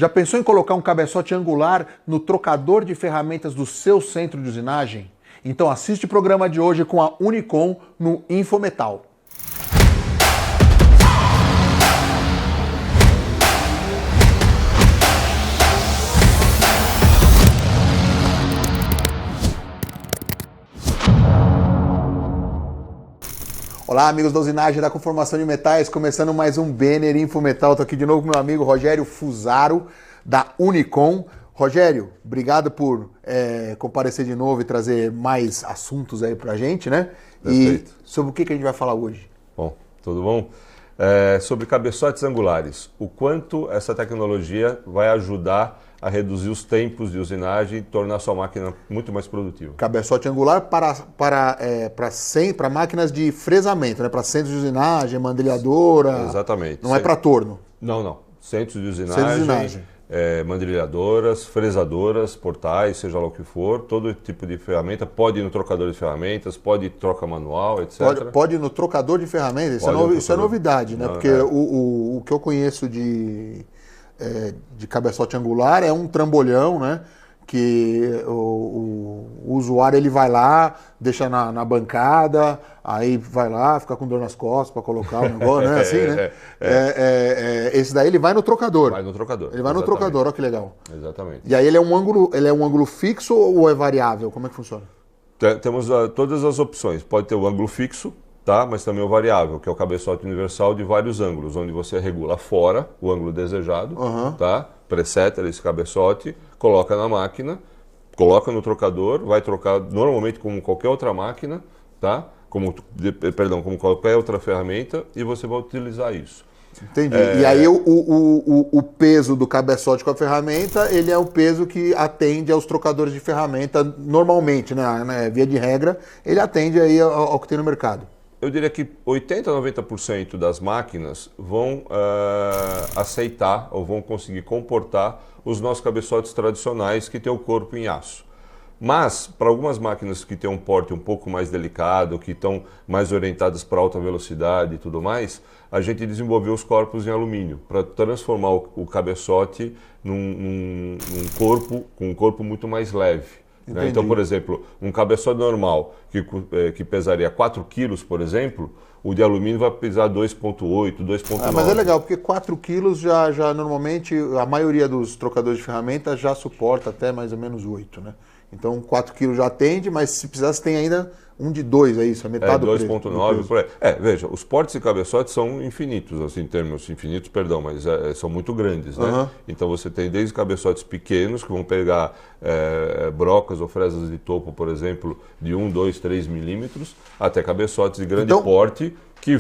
Já pensou em colocar um cabeçote angular no trocador de ferramentas do seu centro de usinagem? Então assiste o programa de hoje com a Unicom no Infometal. Olá, amigos da usinagem da Conformação de Metais, começando mais um Benner Infometal. Estou aqui de novo com meu amigo Rogério Fusaro, da Unicom. Rogério, obrigado por comparecer de novo e trazer mais assuntos aí pra gente, né? Perfeito. E sobre o que a gente vai falar hoje? Bom, tudo bom? Sobre cabeçotes angulares. O quanto essa tecnologia vai ajudar a reduzir os tempos de usinagem e tornar a sua máquina muito mais produtiva. Cabeçote angular para máquinas de fresamento, né? Para centros de usinagem, mandrilhadora. Exatamente. Não é para torno. Não. Centros de usinagem, Centros de usinagem. Mandrilhadoras, fresadoras, portais, seja lá o que for, todo tipo de ferramenta. Pode ir no trocador de ferramentas, pode ir troca manual, etc. Pode ir no trocador de ferramentas, isso é novidade, né? Porque o que eu conheço de cabeçote angular é um trambolhão, né? Que o usuário ele vai lá, deixa na bancada, aí vai lá, fica com dor nas costas para colocar o negócio, né? Assim, né? Esse daí ele vai no trocador. Vai no trocador. Ele vai no trocador, olha que legal. Exatamente. E aí ele é um ângulo fixo ou é variável? Como é que funciona? Temos todas as opções. Pode ter o ângulo fixo, tá? Mas também o variável, que é o cabeçote universal de vários ângulos, onde você regula fora o ângulo desejado, tá? Preseta esse cabeçote, coloca na máquina, coloca no trocador, vai trocar normalmente como qualquer outra máquina, tá? Como qualquer outra ferramenta, e você vai utilizar isso. Entendi. E aí o peso do cabeçote com a ferramenta, ele é o peso que atende aos trocadores de ferramenta normalmente, né? Via de regra, ele atende aí ao que tem no mercado. Eu diria que 80% a 90% das máquinas vão aceitar ou vão conseguir comportar os nossos cabeçotes tradicionais que têm o corpo em aço. Mas, para algumas máquinas que têm um porte um pouco mais delicado, que estão mais orientadas para alta velocidade e tudo mais, a gente desenvolveu os corpos em alumínio para transformar o cabeçote num corpo, com um corpo muito mais leve. Né? Então, por exemplo, um cabeçote normal que pesaria 4 quilos, por exemplo, o de alumínio vai pesar 2,8, 2,9. Mas é legal, porque 4 quilos já normalmente, a maioria dos trocadores de ferramenta já suporta até mais ou menos 8, né? Então 4 quilos já atende, mas se precisasse tem ainda um de 2, é isso? A metade do preço. 2,9 por aí. Veja, os portes de cabeçotes são infinitos, assim, em termos infinitos, perdão, mas são muito grandes, né? Então você tem desde cabeçotes pequenos, que vão pegar brocas ou fresas de topo, por exemplo, de 1, 2, 3 milímetros, até cabeçotes de grande porte, que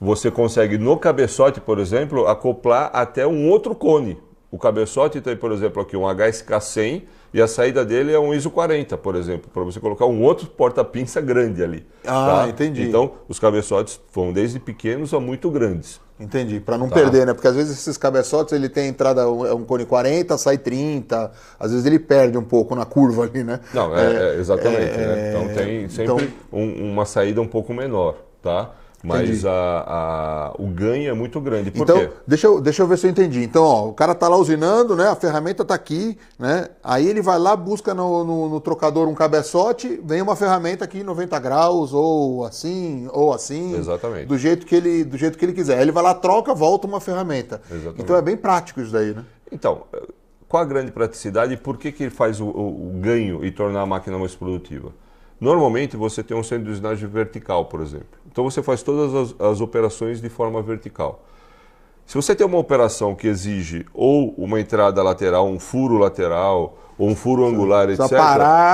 você consegue no cabeçote, por exemplo, acoplar até um outro cone. O cabeçote tem, por exemplo, aqui um HSK100 e a saída dele é um ISO 40, por exemplo, para você colocar um outro porta-pinça grande ali. Tá? Entendi. Então, os cabeçotes vão desde pequenos a muito grandes. Entendi, para não perder, né? Porque às vezes esses cabeçotes, ele tem entrada, é um cone 40, sai 30, às vezes ele perde um pouco na curva ali, né? Não, exatamente. Né? Então tem sempre uma saída um pouco menor, tá? Mas o ganho é muito grande. Por quê? Deixa eu ver se eu entendi. Então, ó, o cara está lá usinando, né? A ferramenta está aqui, né? Aí ele vai lá, busca no trocador um cabeçote, vem uma ferramenta aqui 90 graus, ou assim. Exatamente. Do jeito que ele quiser. Aí ele vai lá, troca, volta uma ferramenta. Exatamente. Então é bem prático isso daí, né? Então, qual a grande praticidade e por que ele faz o ganho e tornar a máquina mais produtiva? Normalmente você tem um centro de usinagem vertical, por exemplo. Então você faz todas as operações de forma vertical. Se você tem uma operação que exige ou uma entrada lateral, um furo lateral, ou um furo angular, etc.,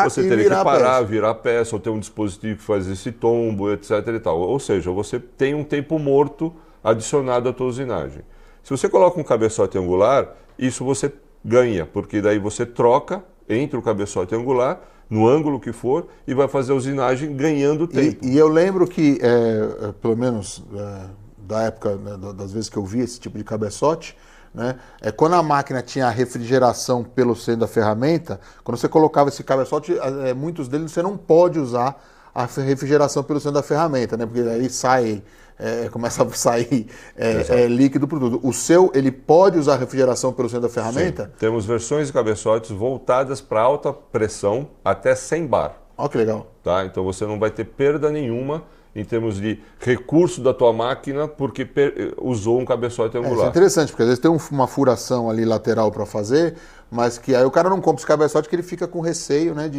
você teria que parar, virar a peça, ou ter um dispositivo que faz esse tombo, etc. e tal. Ou seja, você tem um tempo morto adicionado à tua usinagem. Se você coloca um cabeçote angular, isso você ganha, porque daí você troca entre o cabeçote angular no ângulo que for, e vai fazer a usinagem ganhando tempo. E eu lembro que, pelo menos da época, né, das vezes que eu vi esse tipo de cabeçote, né, quando a máquina tinha a refrigeração pelo centro da ferramenta, quando você colocava esse cabeçote, muitos deles você não pode usar a refrigeração pelo centro da ferramenta, né? Porque aí sai, começa a sair líquido por tudo. O seu, ele pode usar refrigeração pelo centro da ferramenta? Sim. Temos versões de cabeçotes voltadas para alta pressão até 100 bar. Olha que legal. Tá? Então você não vai ter perda nenhuma em termos de recurso da tua máquina porque usou um cabeçote angular. Isso é interessante, porque às vezes tem uma furação ali lateral para fazer, mas que aí o cara não compra esse cabeçote que ele fica com receio, né,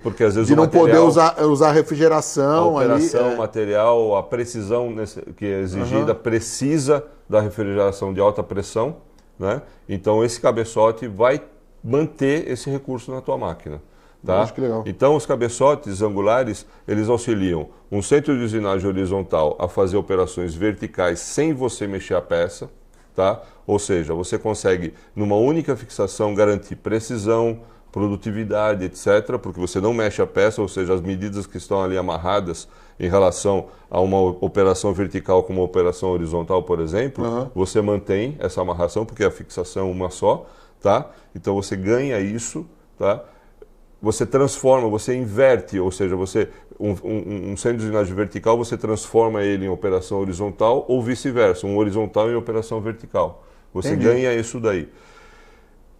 porque às vezes de o não material, poder usar refrigeração. A operação, ali, o material, a precisão que é exigida precisa da refrigeração de alta pressão, né? Então esse cabeçote vai manter esse recurso na tua máquina. Tá? Acho que legal. Então os cabeçotes angulares, eles auxiliam um centro de usinagem horizontal a fazer operações verticais sem você mexer a peça, tá? Ou seja, você consegue numa única fixação garantir precisão, produtividade, etc, porque você não mexe a peça, ou seja, as medidas que estão ali amarradas em relação a uma operação vertical como uma operação horizontal, por exemplo, você mantém essa amarração porque a fixação é uma só, tá? Então você ganha isso, tá? Você transforma, você inverte, ou seja, você um centro de usinagem vertical, você transforma ele em operação horizontal ou vice-versa, um horizontal em operação vertical. Você ganha isso daí.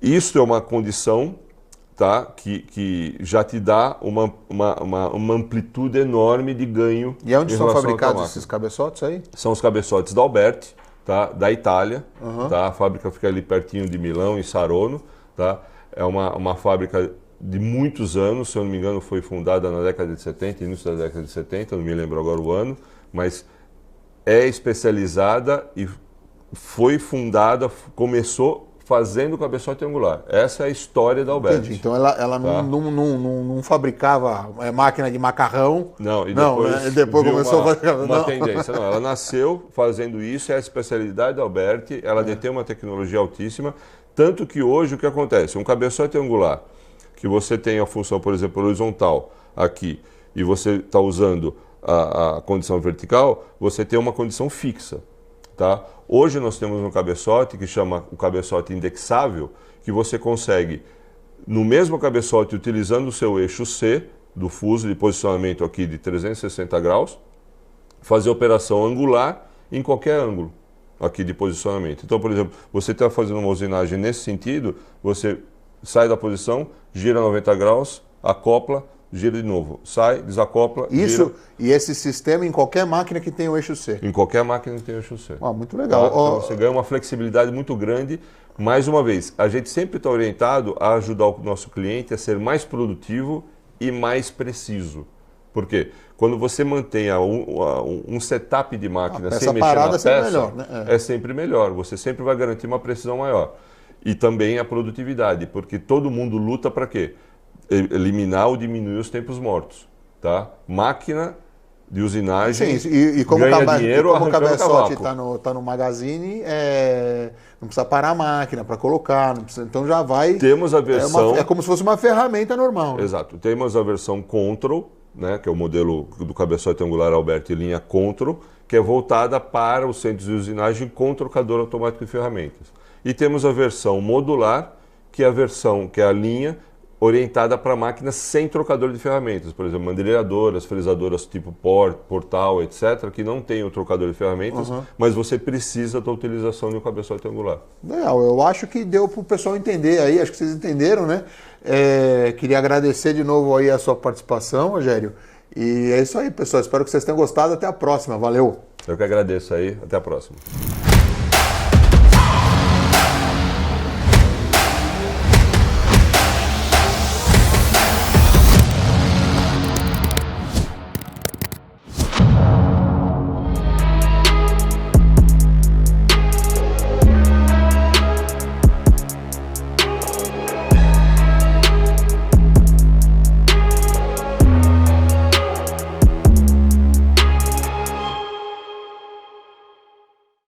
Isso é uma condição, tá, que já te dá uma amplitude enorme de ganho. E onde são fabricados esses cabeçotes aí? São os cabeçotes da Alberti, tá, da Itália. Tá, a fábrica fica ali pertinho de Milão, em Saronno. Tá, é uma fábrica de muitos anos, se eu não me engano foi fundada na década de 70, início da década de 70, não me lembro agora o ano, mas é especializada e foi fundada, começou fazendo cabeçote angular. Essa é a história da Alberti. Entendi. Então ela tá? não fabricava máquina de macarrão. Não, e depois começou a fazer uma tendência. Não, ela nasceu fazendo isso, é a especialidade da Alberti, ela detém uma tecnologia altíssima, tanto que hoje o que acontece? Um cabeçote angular que você tem a função, por exemplo, horizontal aqui, e você está usando a condição vertical, você tem uma condição fixa. Tá? Hoje nós temos um cabeçote que chama o cabeçote indexável, que você consegue, no mesmo cabeçote, utilizando o seu eixo C, do fuso de posicionamento aqui de 360 graus, fazer operação angular em qualquer ângulo aqui de posicionamento. Então, por exemplo, você está fazendo uma usinagem nesse sentido, você sai da posição, gira 90 graus, acopla, gira de novo. Sai, desacopla, gira. E esse sistema em qualquer máquina que tenha o eixo C? Em qualquer máquina que tenha o eixo C. Muito legal. Tá? Então você ganha uma flexibilidade muito grande. Mais uma vez, a gente sempre está orientado a ajudar o nosso cliente a ser mais produtivo e mais preciso. Por quê? Quando você mantém um setup de máquina sem mexer na peça, é melhor, né? É sempre melhor. Você sempre vai garantir uma precisão maior. E também a produtividade, porque todo mundo luta para quê? Eliminar ou diminuir os tempos mortos. Tá? Máquina de usinagem. Sim, e como o cabeçote está no magazine, não precisa parar a máquina para colocar, não precisa, então já vai. Temos a versão. É como se fosse uma ferramenta normal. Né? Exato. Temos a versão Control, né, que é o modelo do cabeçote angular Alberti linha Control, que é voltada para os centros de usinagem com trocador automático de ferramentas. E temos a versão modular, que é a linha orientada para máquinas sem trocador de ferramentas, por exemplo, mandelhadoras, fresadoras tipo portal, etc., que não tem o trocador de ferramentas, mas você precisa da utilização de um cabeçote angular. Legal, eu acho que deu para o pessoal entender aí, acho que vocês entenderam, né? Queria agradecer de novo aí a sua participação, Rogério. E é isso aí, pessoal. Espero que vocês tenham gostado. Até a próxima. Valeu! Eu que agradeço aí. Até a próxima.